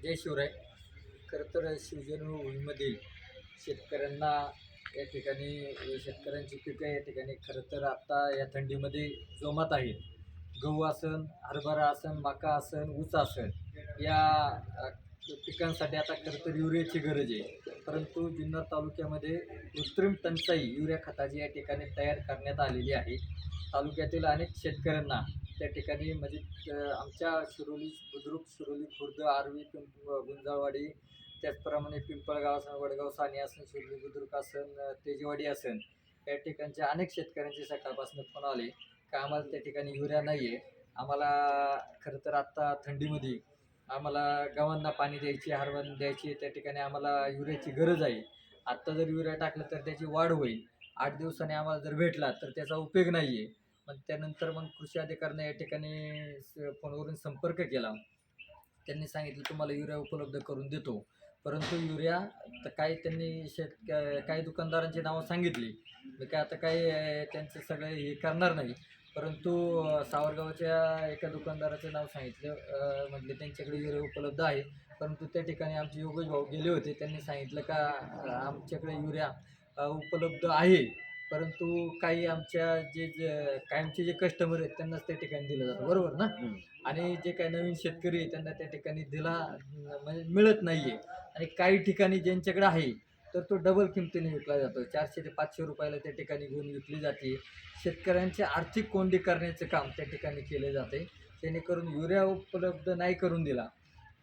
जय शिवराय. खरं तर शिवजन्मभूमीमध्ये शेतकऱ्यांना या ठिकाणी शेतकऱ्यांची पिकं या ठिकाणी खरं तर आत्ता या थंडीमध्ये जोमात आहेत. गहू असन, हरभरा असन, मका असन, ऊस असन या पिकांसाठी आता खरं तर युरियाची गरज आहे. परंतु जुन्नर तालुक्यामध्ये कृत्रिम टंचाई युरिया खताची या ठिकाणी तयार करण्यात आलेली आहे. तालुक्यातील अनेक शेतकऱ्यांना त्या ठिकाणी म्हणजे आमच्या शिरोली बुद्रुक, शिरोली खुर्द, आर्वी, गुंजाळवाडी, त्याचप्रमाणे पिंपळगाव असेल, वडगाव सानी असेल, शिरोली बुद्रुक असेल, तेजेवाडी असेल, या ठिकाणच्या अनेक शेतकऱ्यांचे सकाळपासून फोन आले का आम्हाला त्या ठिकाणी युरिया नाही आहे. आम्हाला खरं तर आत्ता थंडीमध्ये आम्हाला गव्हांना पाणी द्यायची, हरभऱ्यांना द्यायची, त्या ठिकाणी आम्हाला युरियाची गरज आहे. आत्ता जर युरिया टाकलं तर त्याची वाढ होईल. 8 दिवसांनी आम्हाला जर भेटला तर त्याचा उपयोग नाही आहे. मग त्यानंतर मग कृषी अधिकाऱ्यांनी या ठिकाणी फोनवरून संपर्क केला. त्यांनी सांगितलं तुम्हाला युरिया उपलब्ध करून देतो. परंतु युरिया तर काही त्यांनी काही दुकानदारांची नावं सांगितली. मी काय आता काही त्यांचं सगळे हे करणार नाही. परंतु सावरगावच्या एका दुकानदाराचं नाव सांगितलं. म्हटले त्यांच्याकडे युरिया उपलब्ध आहे. परंतु त्या ठिकाणी आमचे योगेश भाऊ गेले होते. त्यांनी सांगितलं का आमच्याकडे युरिया उपलब्ध आहे. परंतु काही आमच्या कायमचे जे कस्टमर आहेत त्यांनाच त्या ठिकाणी दिलं जातं, बरोबर ना? आणि जे काही नवीन शेतकरी आहे त्यांना त्या ठिकाणी म्हणजे मिळत नाही आहे. आणि काही ठिकाणी ज्यांच्याकडे आहे तर तो डबल किमतीने विकला जातो. 400 ते 500 रुपयाला त्या ठिकाणी घेऊन विकली जाते. शेतकऱ्यांची आर्थिक कोंडी करण्याचं काम त्या ठिकाणी केले जाते. जेणेकरून युरिया उपलब्ध नाही करून दिला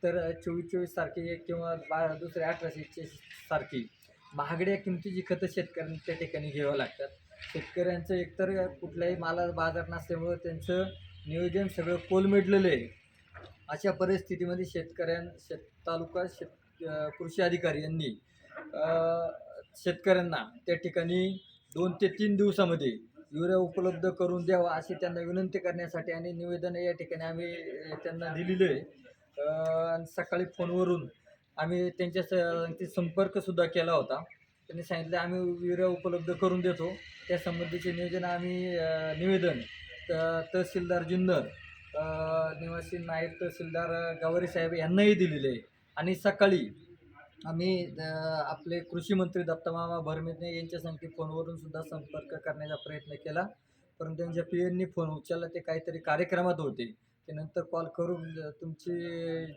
तर 24-24 सारखी किंवा दुसरे 18-21 सारखी महागड्या किमतीची खतं शेतकऱ्यांना त्या ठिकाणी घ्यावं लागतात. शेतकऱ्यांचं एकतर कुठल्याही मालाला बाजार नसल्यामुळं त्यांचं नियोजन सगळं कोलमडलेलं आहे. अशा परिस्थितीमध्ये कृषी अधिकारी यांनी शेतकऱ्यांना त्या ठिकाणी 2 ते 3 दिवसामध्ये युरिया उपलब्ध करून द्यावा अशी त्यांना विनंती करण्यासाठी आणि निवेदन या ठिकाणी आम्ही त्यांना दिलेलं आहे. आणि सकाळी फोनवरून आम्ही त्यांच्या संपर्कसुद्धा केला होता. त्यांनी सांगितलं आम्ही युरिया उपलब्ध करून देतो. त्या संबंधीचे नियोजन आम्ही निवेदन तहसीलदार जुन्नर, निवासी नायब तहसीलदार गावारी साहेब यांनाही दिलेले आहे. आणि सकाळी आम्ही आपले कृषी मंत्री दत्तमामा भरमेने यांच्या संगती फोनवरून सुद्धा संपर्क करण्याचा प्रयत्न केला. परंतु त्यांच्या पीएननी फोन उचलला. ते काहीतरी कार्यक्रमात होते. ते नंतर कॉल करून तुमची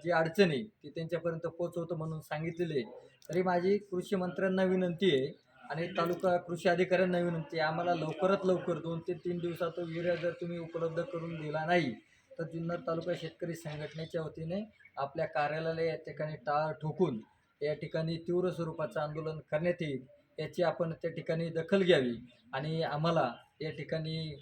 जी अडचण आहे ती त्यांच्यापर्यंत पोहोचवतो म्हणून सांगितलेली आहे. तरी माझी कृषी मंत्र्यांना विनंती आहे आणि तालुका कृषी अधिकाऱ्यांना विनंती आहे, आम्हाला लवकरात लवकर 2 ते 3 दिवसात युरिया जर तुम्ही उपलब्ध करून दिला नाही तर जुन्नर तालुका शेतकरी संघटनेच्या वतीने आपल्या कार्यालयाला या ठिकाणी टाळ ठोकून या ठिकाणी तीव्र स्वरूपाचं आंदोलन करण्यात येईल. याची आपण त्या ठिकाणी दखल घ्यावी आणि आम्हाला या ठिकाणी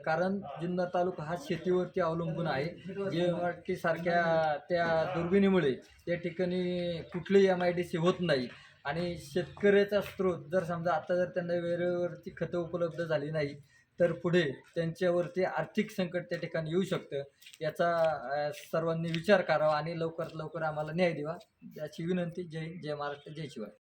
कारण जुन्नर तालुका हा शेतीवरती अवलंबून आहे. JMRT सारख्या त्या दुर्बिणीमुळे त्या ठिकाणी कुठलीही MIDC होत नाही आणि शेतकऱ्याचा स्रोत जर समजा आता जर त्यांना वेळेवरती खतं उपलब्ध झाली नाही तर पुढे त्यांच्यावरती आर्थिक संकट त्या ठिकाणी येऊ शकतं. याचा सर्वांनी विचार करावा आणि लवकरात लवकर आम्हाला न्याय द्यावा याची विनंती. जय हिंद, जय महाराष्ट्र, जय शिवाय.